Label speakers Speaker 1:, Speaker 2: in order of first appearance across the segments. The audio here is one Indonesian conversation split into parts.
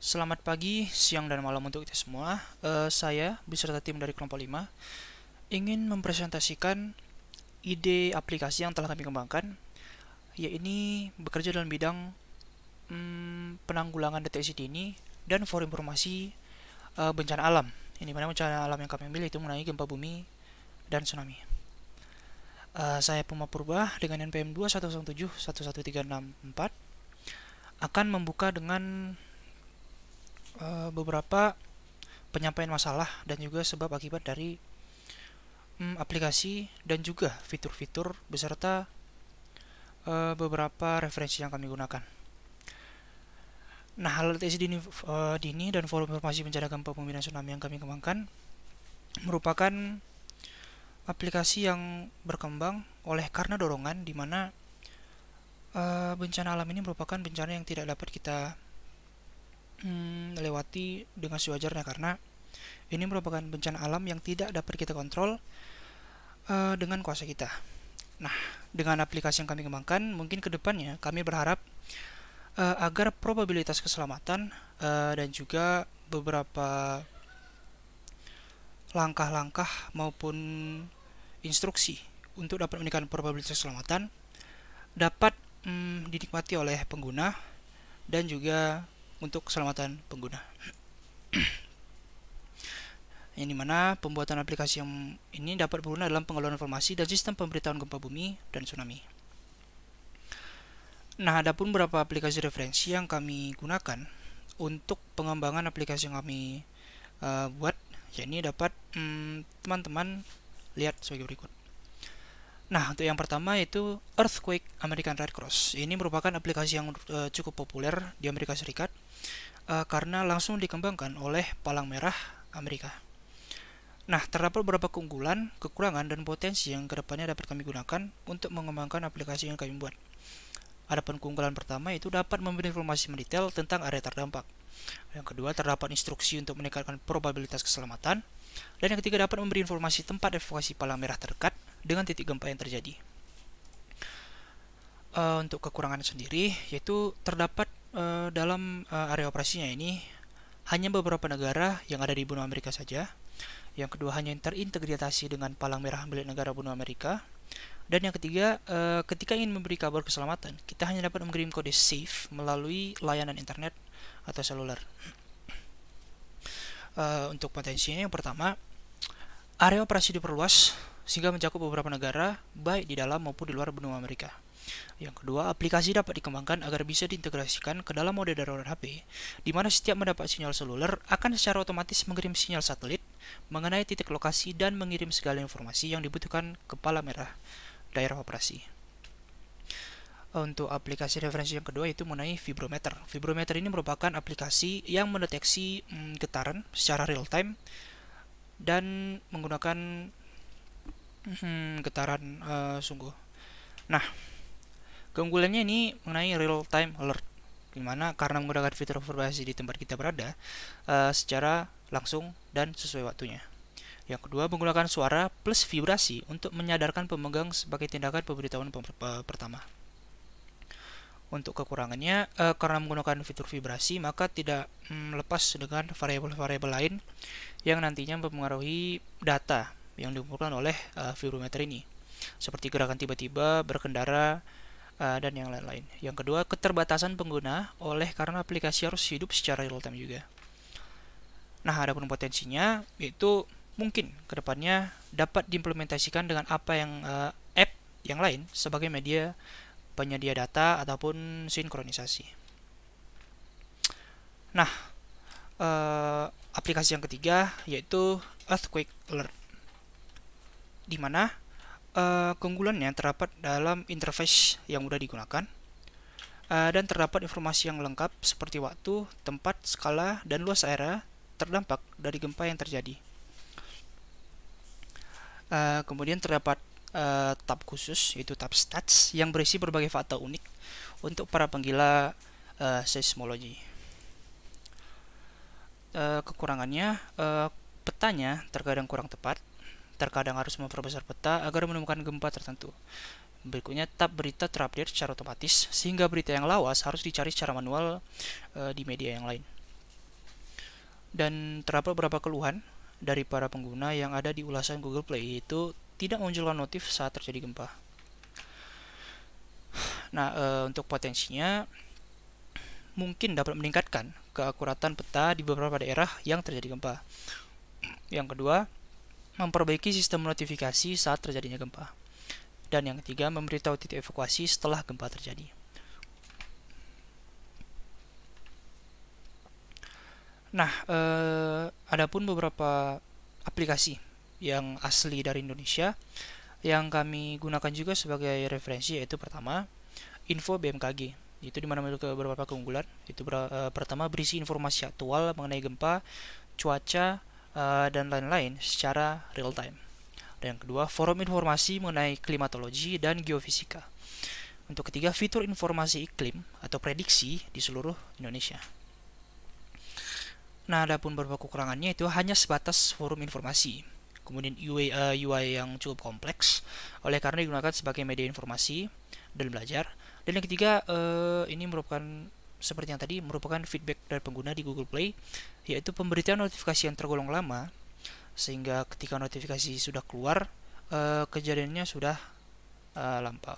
Speaker 1: Selamat pagi, siang, dan malam untuk kita semua. Saya beserta tim dari kelompok 5 ingin mempresentasikan ide aplikasi yang telah kami kembangkan, yaitu bekerja dalam bidang penanggulangan deteksi dini dan forum informasi bencana alam. Ini mana bencana alam yang kami ambil itu mengenai gempa bumi dan tsunami. Saya Puma Purba dengan NPM 211711364 akan membuka dengan beberapa penyampaian masalah dan juga sebab akibat dari aplikasi dan juga fitur-fitur beserta beberapa referensi yang kami gunakan. Nah, hal deteksi dini dan forum informasi bencana gempa bumi dan tsunami yang kami kembangkan merupakan aplikasi yang berkembang oleh karena dorongan di mana bencana alam ini merupakan bencana yang tidak dapat kita lewati dengan sewajarnya, karena ini merupakan bencana alam yang tidak dapat kita kontrol dengan kuasa kita. Nah, dengan aplikasi yang kami kembangkan, mungkin kedepannya kami berharap agar probabilitas keselamatan dan juga beberapa langkah-langkah maupun instruksi untuk dapat meningkatkan probabilitas keselamatan dapat dinikmati oleh pengguna dan juga untuk keselamatan pengguna. Yang dimana pembuatan aplikasi yang ini dapat berguna dalam pengelolaan informasi dan sistem pemberitahuan gempa bumi dan tsunami. Nah, ada pun beberapa aplikasi referensi yang kami gunakan untuk pengembangan aplikasi yang kami buat, yakni dapat teman-teman lihat sebagai berikut. Nah, untuk yang pertama yaitu Earthquake American Red Cross. Ini merupakan aplikasi yang cukup populer di Amerika Serikat karena langsung dikembangkan oleh Palang Merah Amerika. Nah, terdapat beberapa keunggulan, kekurangan, dan potensi yang kedepannya dapat kami gunakan untuk mengembangkan aplikasi yang kami buat. Adapun keunggulan pertama itu dapat memberi informasi mendetail tentang area terdampak. Yang kedua, terdapat instruksi untuk meningkatkan probabilitas keselamatan. Dan yang ketiga, dapat memberi informasi tempat evakuasi palang merah terdekat dengan titik gempa yang terjadi. Untuk kekurangan sendiri, yaitu terdapat dalam area operasinya ini hanya beberapa negara yang ada di benua Amerika saja. Yang kedua, hanya terintegrasi dengan palang merah milik negara benua Amerika. Dan yang ketiga, ketika ingin memberi kabar keselamatan, kita hanya dapat mengirim kode SAFE melalui layanan internet atau seluler. Untuk potensinya, yang pertama, area operasi diperluas sehingga mencakup beberapa negara, baik di dalam maupun di luar benua Amerika. Yang kedua, aplikasi dapat dikembangkan agar bisa diintegrasikan ke dalam mode darurat HP, di mana setiap mendapat sinyal seluler akan secara otomatis mengirim sinyal satelit mengenai titik lokasi dan mengirim segala informasi yang dibutuhkan ke palang merah daerah operasi. Untuk aplikasi referensi yang kedua itu mengenai vibrometer. Vibrometer ini merupakan aplikasi yang mendeteksi getaran secara real time dan menggunakan getaran sungguh. Nah, keunggulannya ini mengenai real time alert, dimana karena menggunakan fitur vibrasi di tempat kita berada secara langsung dan sesuai waktunya. Yang kedua, menggunakan suara plus vibrasi untuk menyadarkan pemegang sebagai tindakan pemberitahuan pertama. Untuk kekurangannya, karena menggunakan fitur vibrasi, maka tidak lepas dengan variabel-variabel lain yang nantinya mempengaruhi data yang dikumpulkan oleh vibrometer ini, seperti gerakan tiba-tiba, berkendara, dan yang lain-lain. Yang kedua, keterbatasan pengguna oleh karena aplikasi harus hidup secara real time juga. Nah, ada pun potensinya, yaitu mungkin kedepannya dapat diimplementasikan dengan apa yang app yang lain sebagai media penyedia data ataupun sinkronisasi. Nah, aplikasi yang ketiga yaitu Earthquake Alert, di mana keunggulannya terdapat dalam interface yang mudah digunakan dan terdapat informasi yang lengkap seperti waktu, tempat, skala, dan luas area terdampak dari gempa yang terjadi. Kemudian terdapat tab khusus yaitu tab stats yang berisi berbagai fakta unik untuk para penggila seismologi. Kekurangannya, petanya terkadang kurang tepat, terkadang harus memperbesar peta agar menemukan gempa tertentu. Berikutnya, tab berita terupdate secara otomatis sehingga berita yang lawas harus dicari secara manual di media yang lain. Dan terdapat beberapa keluhan dari para pengguna yang ada di ulasan Google Play, yaitu tidak munculkan notif saat terjadi gempa. Nah, untuk potensinya mungkin dapat meningkatkan keakuratan peta di beberapa daerah yang terjadi gempa. Yang kedua, memperbaiki sistem notifikasi saat terjadinya gempa. Dan yang ketiga, memberitahu titik evakuasi setelah gempa terjadi. Nah, adapun beberapa aplikasi yang asli dari Indonesia yang kami gunakan juga sebagai referensi, yaitu pertama, Info BMKG. Itu dimana memiliki beberapa keunggulan. Itu pertama, berisi informasi aktual mengenai gempa, cuaca, dan lain-lain secara real time. Dan yang kedua, forum informasi mengenai klimatologi dan geofisika. Untuk ketiga, fitur informasi iklim atau prediksi di seluruh Indonesia. Nah, adapun beberapa kekurangannya itu hanya sebatas forum informasi. Kemudian UI yang cukup kompleks, oleh karena digunakan sebagai media informasi dan belajar. Dan yang ketiga, ini merupakan seperti yang tadi, merupakan feedback dari pengguna di Google Play, yaitu pemberitaan notifikasi yang tergolong lama, sehingga ketika notifikasi sudah keluar, kejadiannya sudah lampau.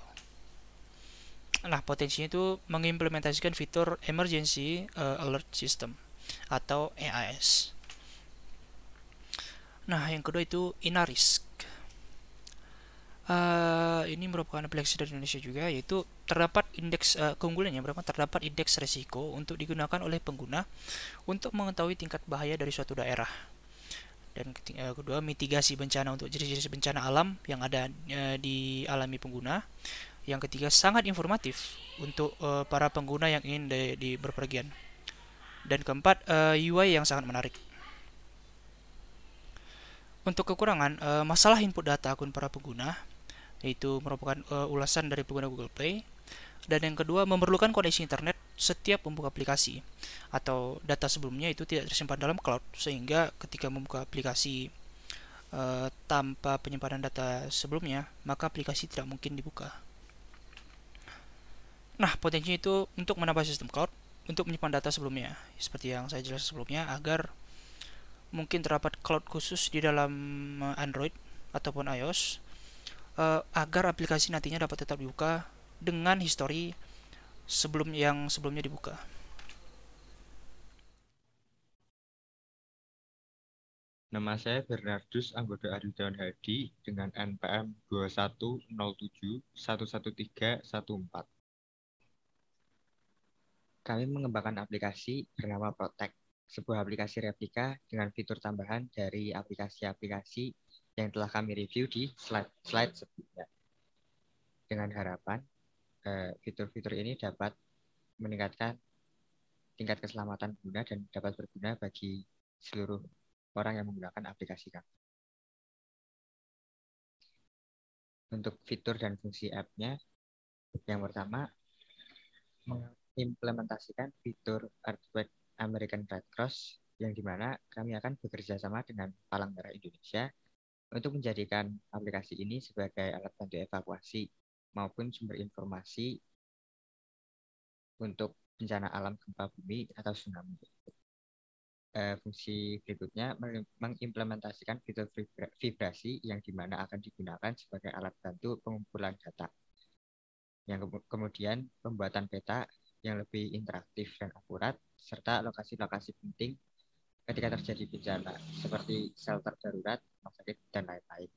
Speaker 1: Nah, potensinya itu mengimplementasikan fitur Emergency Alert System atau EAS. Nah, yang kedua itu Inarisk. Ini merupakan aplikasi dari Indonesia juga, yaitu terdapat indeks keunggulannya berapa? Terdapat indeks resiko untuk digunakan oleh pengguna untuk mengetahui tingkat bahaya dari suatu daerah. Dan kedua, mitigasi bencana untuk jenis-jenis bencana alam yang ada dialami pengguna. Yang ketiga, sangat informatif untuk para pengguna yang ingin di berpergian. Dan keempat, UI yang sangat menarik. Untuk kekurangan, masalah input data akun para pengguna, yaitu merupakan ulasan dari pengguna Google Play. Dan yang kedua, memerlukan koneksi internet setiap membuka aplikasi, atau data sebelumnya itu tidak tersimpan dalam cloud, sehingga ketika membuka aplikasi tanpa penyimpanan data sebelumnya, maka aplikasi tidak mungkin dibuka. Nah, potensinya itu untuk menambah sistem cloud untuk menyimpan data sebelumnya, seperti yang saya jelaskan sebelumnya, agar mungkin terdapat cloud khusus di dalam Android ataupun iOS, agar aplikasi nantinya dapat tetap dibuka dengan histori sebelumnya dibuka.
Speaker 2: Nama saya Bernardus Anggodo Aridon Hadi dengan NPM 2107113114. Kami mengembangkan aplikasi bernama Protect, sebuah aplikasi replika dengan fitur tambahan dari aplikasi-aplikasi yang telah kami review di slide sebelumnya. Dengan harapan fitur-fitur ini dapat meningkatkan tingkat keselamatan pengguna dan dapat berguna bagi seluruh orang yang menggunakan aplikasi kami. Untuk fitur dan fungsi app-nya, yang pertama, mengimplementasikan fitur Earthquake American Red Cross, yang dimana kami akan bekerja sama dengan Palang Merah Indonesia untuk menjadikan aplikasi ini sebagai alat bantu evakuasi maupun sumber informasi untuk bencana alam gempa bumi atau tsunami. Fungsi berikutnya mengimplementasikan fitur vibrasi yang dimana akan digunakan sebagai alat bantu pengumpulan data. Yang kemudian pembuatan peta yang lebih interaktif dan akurat, serta lokasi-lokasi penting ketika terjadi bencana, seperti shelter darurat, rumah sakit, dan lain-lain.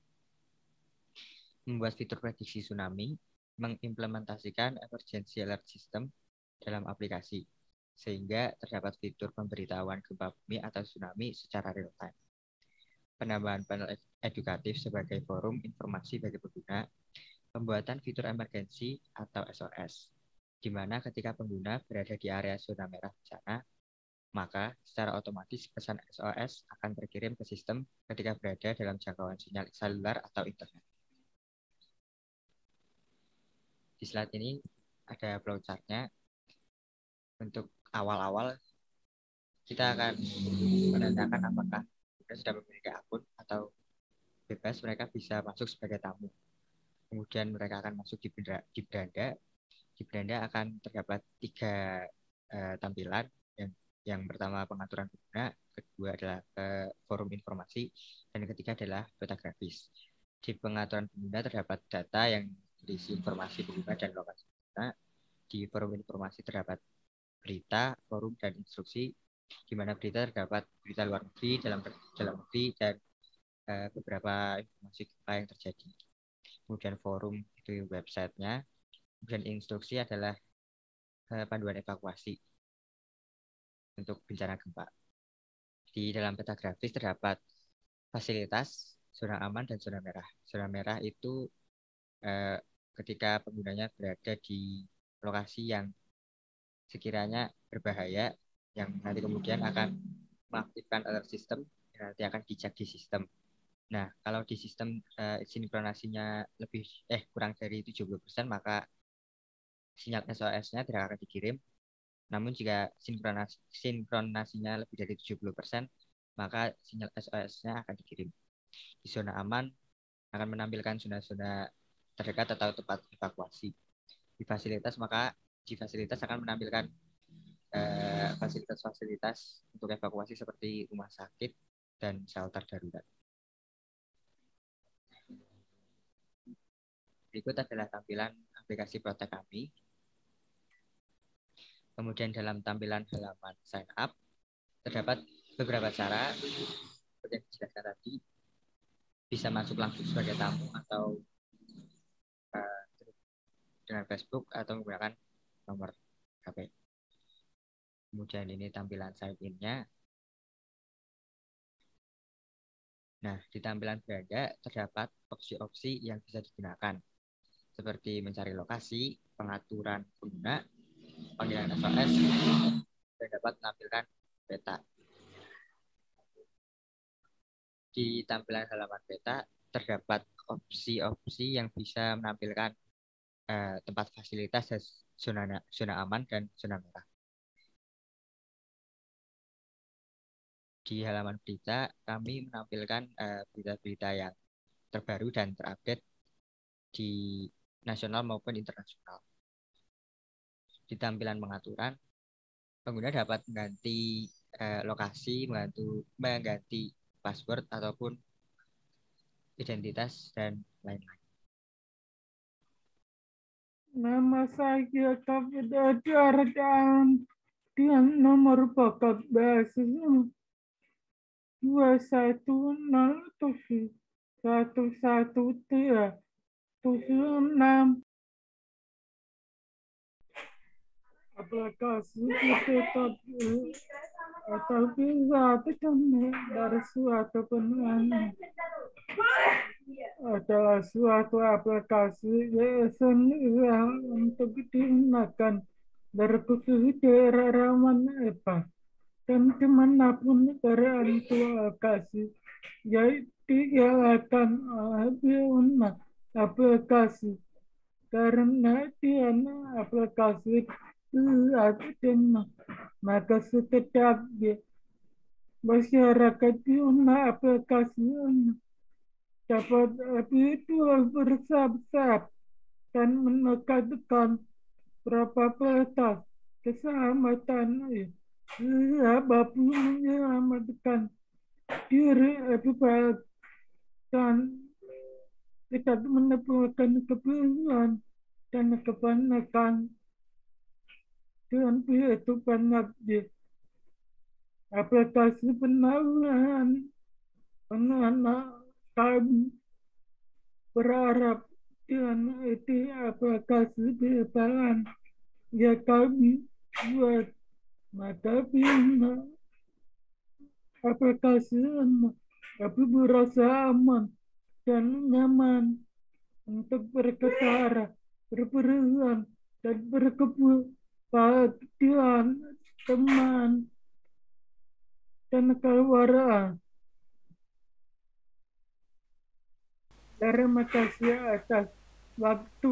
Speaker 2: Membuat fitur prediksi tsunami, mengimplementasikan emergency alert system dalam aplikasi, sehingga terdapat fitur pemberitahuan gempa bumi atau tsunami secara real time. Penambahan panel edukatif sebagai forum informasi bagi pengguna, pembuatan fitur emergency atau SOS, di mana ketika pengguna berada di area zona merah bencana, maka secara otomatis pesan SOS akan terkirim ke sistem ketika berada dalam jangkauan sinyal seluler atau internet. Di slide ini ada flowchart-nya. Untuk awal-awal, kita akan menandakan apakah mereka sudah memiliki akun atau bebas mereka bisa masuk sebagai tamu. Kemudian mereka akan masuk di beranda. Di beranda akan terdapat 3 tampilan. Yang Yang pertama pengaturan pengguna, kedua adalah forum informasi, dan ketiga adalah peta grafis. Di pengaturan pengguna terdapat data yang berisi informasi pengguna dan lokasi pengguna. Di forum informasi terdapat berita, forum, dan instruksi, di mana berita terdapat berita luar negeri, dalam negeri, dan beberapa informasi apa yang terjadi. Kemudian forum itu websitenya, kemudian instruksi adalah panduan evakuasi untuk bencana gempa. Di dalam peta grafis terdapat fasilitas, zona aman, dan zona merah. Zona merah itu ketika penggunanya berada di lokasi yang sekiranya berbahaya, yang nanti kemudian akan mengaktifkan alert system, yang nanti akan dicek di sistem. Nah, kalau di sistem sinkronasinya kurang dari 70%, maka sinyal SOS-nya tidak akan dikirim. Namun jika sinkronasinya lebih dari 70%, maka sinyal SOS-nya akan dikirim. Di zona aman akan menampilkan zona-zona terdekat atau tempat evakuasi. Di fasilitas, maka di fasilitas akan menampilkan fasilitas-fasilitas untuk evakuasi seperti rumah sakit dan shelter darurat. Berikut adalah tampilan aplikasi Protek kami. Kemudian dalam tampilan halaman sign up, terdapat beberapa cara seperti yang dijelaskan tadi, bisa masuk langsung sebagai tamu atau dengan Facebook atau menggunakan nomor HP. Kemudian ini tampilan sign in-nya. Nah, di tampilan beranda terdapat opsi-opsi yang bisa digunakan, seperti mencari lokasi, pengaturan pengguna, panggilan SOS, dan dapat menampilkan peta. Di tampilan halaman peta terdapat opsi-opsi yang bisa menampilkan tempat fasilitas dan zona aman dan zona merah. Di halaman berita, kami menampilkan berita-berita yang terbaru dan terupdate di nasional maupun internasional. Di tampilan pengaturan, pengguna dapat mengganti lokasi, mengganti password ataupun identitas dan lain-lain.
Speaker 3: Nama saya Kapten Dardan dengan nomor bakat basis 210711376. Aplikasi tetap atau bisa terkena dari suatu penuhan adalah suatu aplikasi yang untuk digunakan dari khusus daerah rawan EPA dan dimanapun berada lokasi, yaitu digalakkan aplikasi karena dia aplikasi maka setiap masyarakat guna aplikasi dapat itu bersab-sab dan menekankan berapa peta keselamatan apapun menyelamatkan diri dan tidak menimbulkan kebingungan dan kebanyakan dengan itu banyak di aplikasi penanggulangan kami berharap dengan itu aplikasi berjalan ya kami buat maka bina aplikasi tapi berasa aman dan nyaman untuk berkesara, berpergian dan berkebahagiaan teman dan keluarga. Terima kasih atas waktu